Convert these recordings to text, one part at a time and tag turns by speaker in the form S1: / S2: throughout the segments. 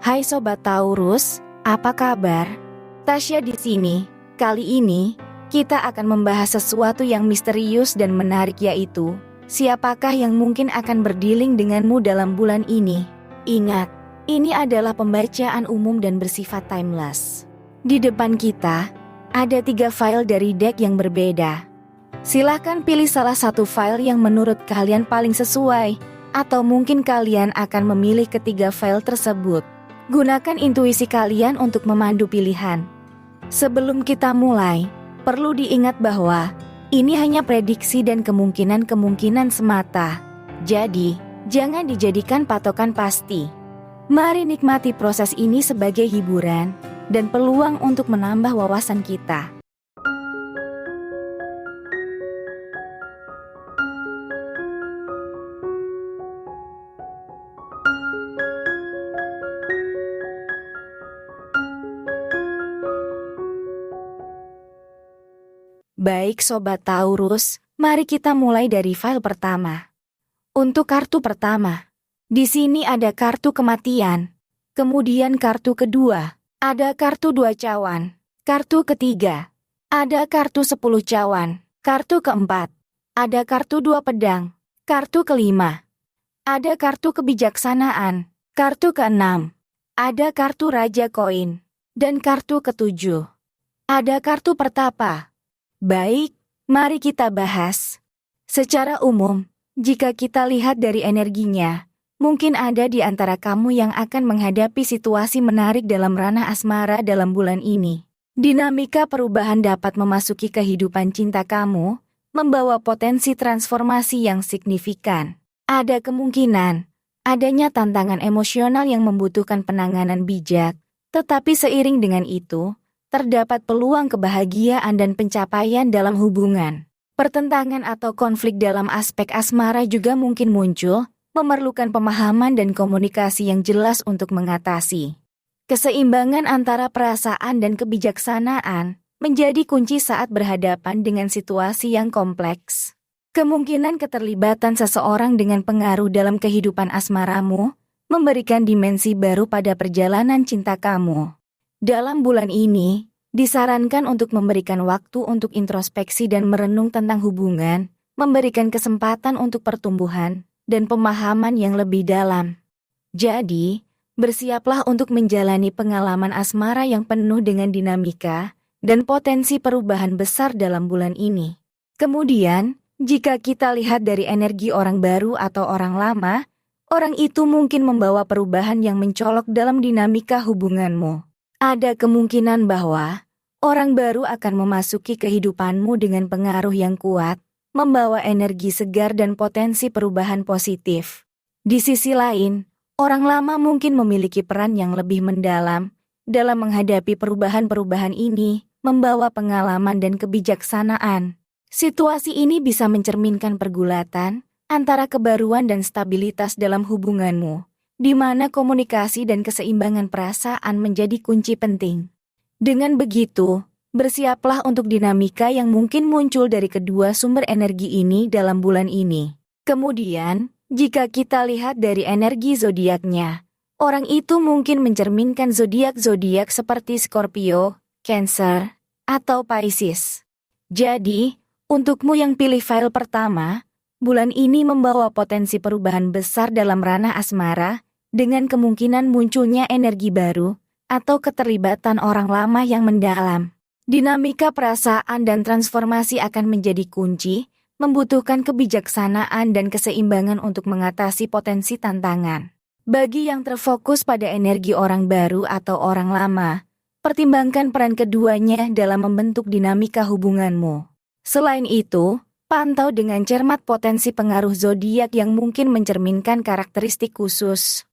S1: Hai Sobat Taurus, apa kabar? Tasya di sini. Kali ini, kita akan membahas sesuatu yang misterius dan menarik, yaitu siapakah yang mungkin akan berdealing denganmu dalam bulan ini? Ingat, ini adalah pembacaan umum dan bersifat timeless. Di depan kita, ada 3 file dari deck yang berbeda. Silahkan pilih salah satu file yang menurut kalian paling sesuai, atau mungkin kalian akan memilih ketiga file tersebut. Gunakan intuisi kalian untuk memandu pilihan. Sebelum kita mulai, perlu diingat bahwa ini hanya prediksi dan kemungkinan-kemungkinan semata. Jadi, jangan dijadikan patokan pasti. Mari nikmati proses ini sebagai hiburan dan peluang untuk menambah wawasan kita. Baik Sobat Taurus, mari kita mulai dari file pertama. Untuk kartu pertama, di sini ada kartu kematian. Kemudian kartu kedua, ada kartu 2 cawan. Kartu ketiga, ada kartu 10 cawan. Kartu keempat, ada kartu 2 pedang. Kartu kelima, ada kartu kebijaksanaan. Kartu keenam, ada kartu raja koin. Dan kartu ketujuh, ada kartu pertapa. Baik, mari kita bahas. Secara umum, jika kita lihat dari energinya, mungkin ada di antara kamu yang akan menghadapi situasi menarik dalam ranah asmara dalam bulan ini. Dinamika perubahan dapat memasuki kehidupan cinta kamu, membawa potensi transformasi yang signifikan. Ada kemungkinan adanya tantangan emosional yang membutuhkan penanganan bijak, tetapi seiring dengan itu, terdapat peluang kebahagiaan dan pencapaian dalam hubungan. Pertentangan atau konflik dalam aspek asmara juga mungkin muncul, memerlukan pemahaman dan komunikasi yang jelas untuk mengatasi. Keseimbangan antara perasaan dan kebijaksanaan menjadi kunci saat berhadapan dengan situasi yang kompleks. Kemungkinan keterlibatan seseorang dengan pengaruh dalam kehidupan asmaramu memberikan dimensi baru pada perjalanan cinta kamu. Dalam bulan ini, disarankan untuk memberikan waktu untuk introspeksi dan merenung tentang hubungan, memberikan kesempatan untuk pertumbuhan dan pemahaman yang lebih dalam. Jadi, bersiaplah untuk menjalani pengalaman asmara yang penuh dengan dinamika dan potensi perubahan besar dalam bulan ini. Kemudian, jika kita lihat dari energi orang baru atau orang lama, orang itu mungkin membawa perubahan yang mencolok dalam dinamika hubunganmu. Ada kemungkinan bahwa orang baru akan memasuki kehidupanmu dengan pengaruh yang kuat, membawa energi segar dan potensi perubahan positif. Di sisi lain, orang lama mungkin memiliki peran yang lebih mendalam dalam menghadapi perubahan-perubahan ini, membawa pengalaman dan kebijaksanaan. Situasi ini bisa mencerminkan pergulatan antara kebaruan dan stabilitas dalam hubunganmu, di mana komunikasi dan keseimbangan perasaan menjadi kunci penting. Dengan begitu, bersiaplah untuk dinamika yang mungkin muncul dari kedua sumber energi ini dalam bulan ini. Kemudian, jika kita lihat dari energi zodiaknya, orang itu mungkin mencerminkan zodiak-zodiak seperti Scorpio, Cancer, atau Pisces. Jadi, untukmu yang pilih file pertama, bulan ini membawa potensi perubahan besar dalam ranah asmara, dengan kemungkinan munculnya energi baru, atau keterlibatan orang lama yang mendalam. Dinamika perasaan dan transformasi akan menjadi kunci, membutuhkan kebijaksanaan dan keseimbangan untuk mengatasi potensi tantangan. Bagi yang terfokus pada energi orang baru atau orang lama, pertimbangkan peran keduanya dalam membentuk dinamika hubunganmu. Selain itu, pantau dengan cermat potensi pengaruh zodiak yang mungkin mencerminkan karakteristik khusus.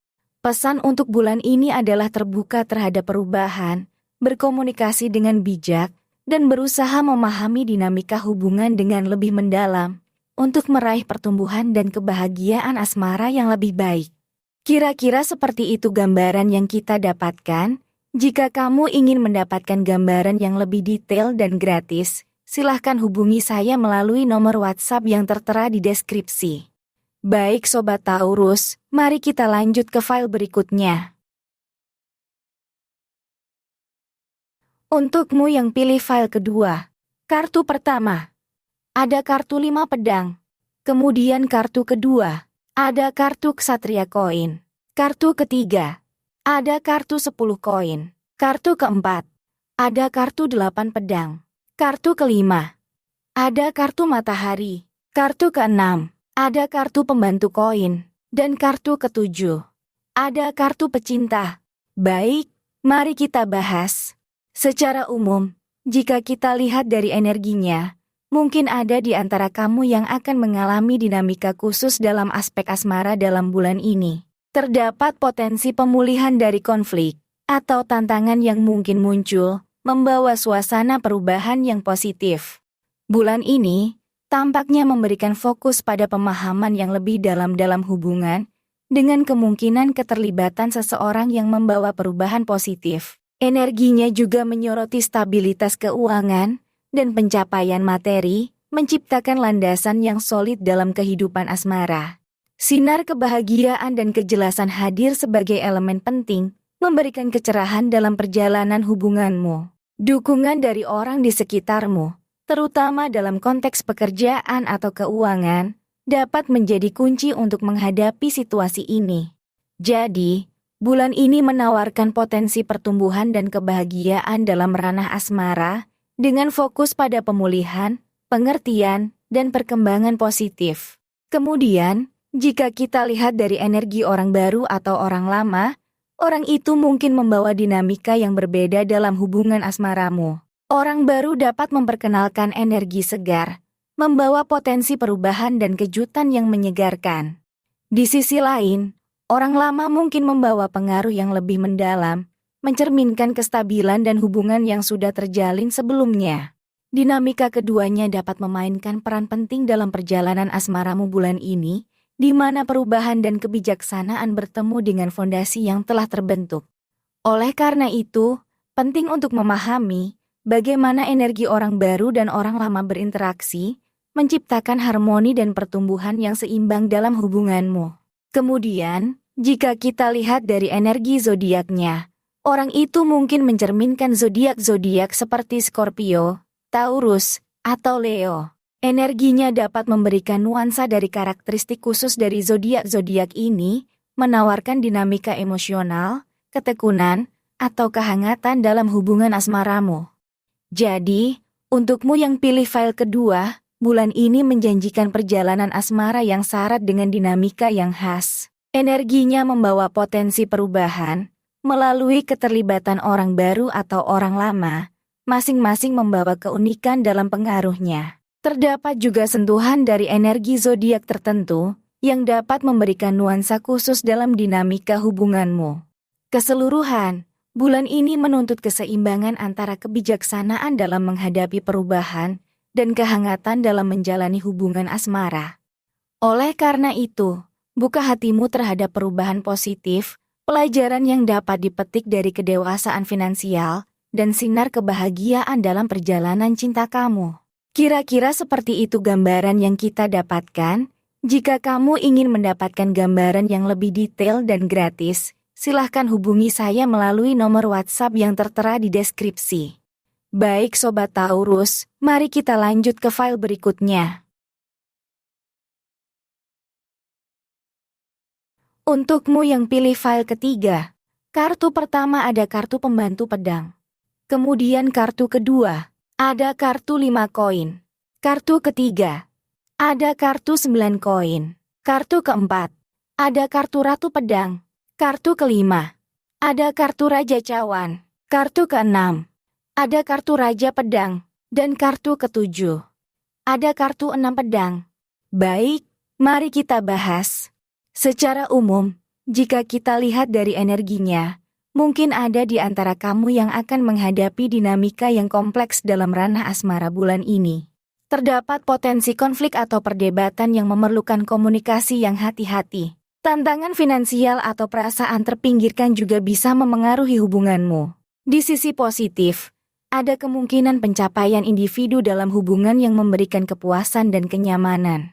S1: Pesan untuk bulan ini adalah terbuka terhadap perubahan, berkomunikasi dengan bijak, dan berusaha memahami dinamika hubungan dengan lebih mendalam untuk meraih pertumbuhan dan kebahagiaan asmara yang lebih baik. Kira-kira seperti itu gambaran yang kita dapatkan. Jika kamu ingin mendapatkan gambaran yang lebih detail dan gratis, silahkan hubungi saya melalui nomor WhatsApp yang tertera di deskripsi. Baik Sobat Taurus, mari kita lanjut ke file berikutnya. Untukmu yang pilih file kedua. Kartu pertama. Ada kartu 5 pedang. Kemudian kartu kedua. Ada kartu ksatria koin. Kartu ketiga. Ada kartu 10 koin. Kartu keempat. Ada kartu 8 pedang. Kartu kelima. Ada kartu matahari. Kartu keenam. Ada kartu pembantu koin. Dan kartu ketujuh. Ada kartu pecinta. Baik, mari kita bahas. Secara umum, jika kita lihat dari energinya, mungkin ada di antara kamu yang akan mengalami dinamika khusus dalam aspek asmara dalam bulan ini. Terdapat potensi pemulihan dari konflik atau tantangan yang mungkin muncul, membawa suasana perubahan yang positif. Bulan ini tampaknya memberikan fokus pada pemahaman yang lebih dalam hubungan, dengan kemungkinan keterlibatan seseorang yang membawa perubahan positif. Energinya juga menyoroti stabilitas keuangan dan pencapaian materi, menciptakan landasan yang solid dalam kehidupan asmara. Sinar kebahagiaan dan kejelasan hadir sebagai elemen penting, memberikan kecerahan dalam perjalanan hubunganmu. Dukungan dari orang di sekitarmu, terutama dalam konteks pekerjaan atau keuangan, dapat menjadi kunci untuk menghadapi situasi ini. Jadi, bulan ini menawarkan potensi pertumbuhan dan kebahagiaan dalam ranah asmara, dengan fokus pada pemulihan, pengertian, dan perkembangan positif. Kemudian, jika kita lihat dari energi orang baru atau orang lama, orang itu mungkin membawa dinamika yang berbeda dalam hubungan asmaramu. Orang baru dapat memperkenalkan energi segar, membawa potensi perubahan dan kejutan yang menyegarkan. Di sisi lain, orang lama mungkin membawa pengaruh yang lebih mendalam, mencerminkan kestabilan dan hubungan yang sudah terjalin sebelumnya. Dinamika keduanya dapat memainkan peran penting dalam perjalanan asmaramu bulan ini, di mana perubahan dan kebijaksanaan bertemu dengan fondasi yang telah terbentuk. Oleh karena itu, penting untuk memahami bagaimana energi orang baru dan orang lama berinteraksi, menciptakan harmoni dan pertumbuhan yang seimbang dalam hubunganmu. Kemudian, jika kita lihat dari energi zodiaknya, orang itu mungkin mencerminkan zodiak-zodiak seperti Scorpio, Taurus, atau Leo. Energinya dapat memberikan nuansa dari karakteristik khusus dari zodiak-zodiak ini, menawarkan dinamika emosional, ketekunan, atau kehangatan dalam hubungan asmaramu. Jadi, untukmu yang pilih file kedua, bulan ini menjanjikan perjalanan asmara yang syarat dengan dinamika yang khas. Energinya membawa potensi perubahan, melalui keterlibatan orang baru atau orang lama, masing-masing membawa keunikan dalam pengaruhnya. Terdapat juga sentuhan dari energi zodiak tertentu, yang dapat memberikan nuansa khusus dalam dinamika hubunganmu. Keseluruhan, bulan ini menuntut keseimbangan antara kebijaksanaan dalam menghadapi perubahan, dan kehangatan dalam menjalani hubungan asmara. Oleh karena itu, buka hatimu terhadap perubahan positif, pelajaran yang dapat dipetik dari kedewasaan finansial, dan sinar kebahagiaan dalam perjalanan cinta kamu. Kira-kira seperti itu gambaran yang kita dapatkan. Jika kamu ingin mendapatkan gambaran yang lebih detail dan gratis, silahkan hubungi saya melalui nomor WhatsApp yang tertera di deskripsi. Baik Sobat Taurus, mari kita lanjut ke file berikutnya. Untukmu yang pilih file ketiga, kartu pertama ada kartu pembantu pedang. Kemudian kartu kedua, ada kartu 5 koin. Kartu ketiga, ada kartu 9 koin. Kartu keempat, ada kartu ratu pedang. Kartu kelima, ada kartu raja cawan. Kartu keenam, ada kartu raja pedang. Dan kartu ketujuh, ada kartu 6 pedang. Baik, mari kita bahas. Secara umum, jika kita lihat dari energinya, mungkin ada di antara kamu yang akan menghadapi dinamika yang kompleks dalam ranah asmara bulan ini. Terdapat potensi konflik atau perdebatan yang memerlukan komunikasi yang hati-hati. Tantangan finansial atau perasaan terpinggirkan juga bisa memengaruhi hubunganmu. Di sisi positif, ada kemungkinan pencapaian individu dalam hubungan yang memberikan kepuasan dan kenyamanan.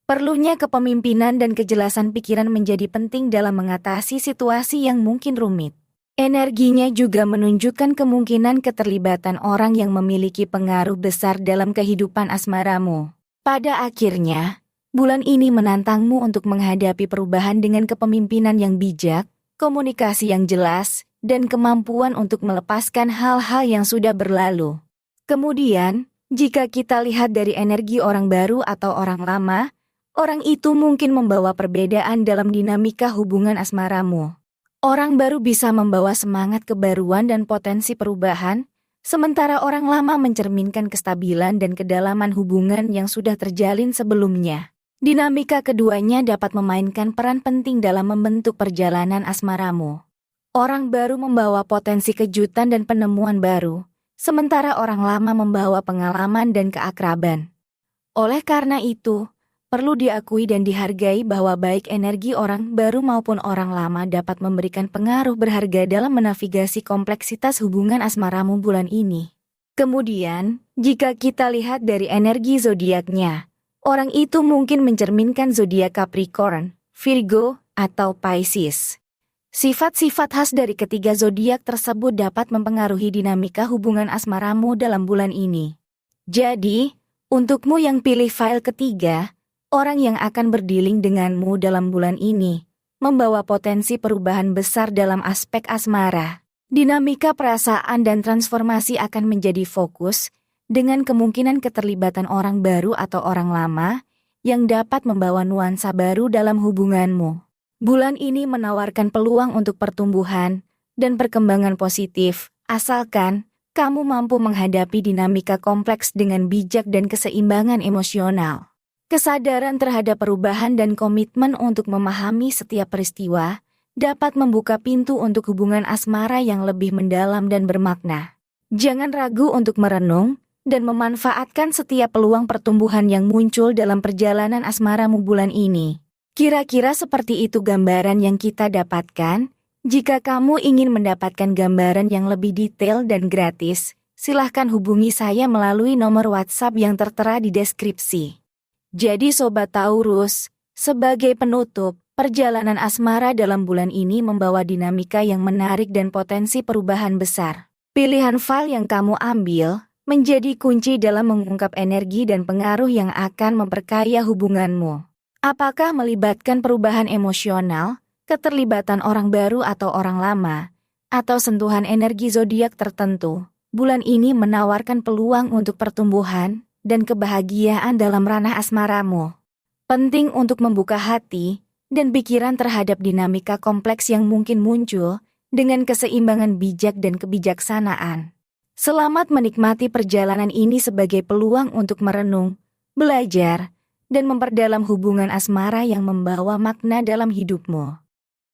S1: Perlunya kepemimpinan dan kejelasan pikiran menjadi penting dalam mengatasi situasi yang mungkin rumit. Energinya juga menunjukkan kemungkinan keterlibatan orang yang memiliki pengaruh besar dalam kehidupan asmaramu. Pada akhirnya, bulan ini menantangmu untuk menghadapi perubahan dengan kepemimpinan yang bijak, komunikasi yang jelas, dan kemampuan untuk melepaskan hal-hal yang sudah berlalu. Kemudian, jika kita lihat dari energi orang baru atau orang lama, orang itu mungkin membawa perbedaan dalam dinamika hubungan asmaramu. Orang baru bisa membawa semangat kebaruan dan potensi perubahan, sementara orang lama mencerminkan kestabilan dan kedalaman hubungan yang sudah terjalin sebelumnya. Dinamika keduanya dapat memainkan peran penting dalam membentuk perjalanan asmaramu. Orang baru membawa potensi kejutan dan penemuan baru, sementara orang lama membawa pengalaman dan keakraban. Oleh karena itu, perlu diakui dan dihargai bahwa baik energi orang baru maupun orang lama dapat memberikan pengaruh berharga dalam menavigasi kompleksitas hubungan asmaramu bulan ini. Kemudian, jika kita lihat dari energi zodiaknya, orang itu mungkin mencerminkan zodiak Capricorn, Virgo, atau Pisces. Sifat-sifat khas dari ketiga zodiak tersebut dapat mempengaruhi dinamika hubungan asmaramu dalam bulan ini. Jadi, untukmu yang pilih file ketiga, orang yang akan berdealing denganmu dalam bulan ini membawa potensi perubahan besar dalam aspek asmara. Dinamika perasaan dan transformasi akan menjadi fokus dengan kemungkinan keterlibatan orang baru atau orang lama yang dapat membawa nuansa baru dalam hubunganmu. Bulan ini menawarkan peluang untuk pertumbuhan dan perkembangan positif, asalkan kamu mampu menghadapi dinamika kompleks dengan bijak dan keseimbangan emosional. Kesadaran terhadap perubahan dan komitmen untuk memahami setiap peristiwa dapat membuka pintu untuk hubungan asmara yang lebih mendalam dan bermakna. Jangan ragu untuk merenung dan memanfaatkan setiap peluang pertumbuhan yang muncul dalam perjalanan asmaramu bulan ini. Kira-kira seperti itu gambaran yang kita dapatkan. Jika kamu ingin mendapatkan gambaran yang lebih detail dan gratis, silahkan hubungi saya melalui nomor WhatsApp yang tertera di deskripsi. Jadi Sobat Taurus, sebagai penutup, perjalanan asmara dalam bulan ini membawa dinamika yang menarik dan potensi perubahan besar. Pilihan file yang kamu ambil menjadi kunci dalam mengungkap energi dan pengaruh yang akan memperkaya hubunganmu. Apakah melibatkan perubahan emosional, keterlibatan orang baru atau orang lama, atau sentuhan energi zodiak tertentu? Bulan ini menawarkan peluang untuk pertumbuhan dan kebahagiaan dalam ranah asmaramu. Penting untuk membuka hati dan pikiran terhadap dinamika kompleks yang mungkin muncul dengan keseimbangan bijak dan kebijaksanaan. Selamat menikmati perjalanan ini sebagai peluang untuk merenung, belajar, dan memperdalam hubungan asmara yang membawa makna dalam hidupmu.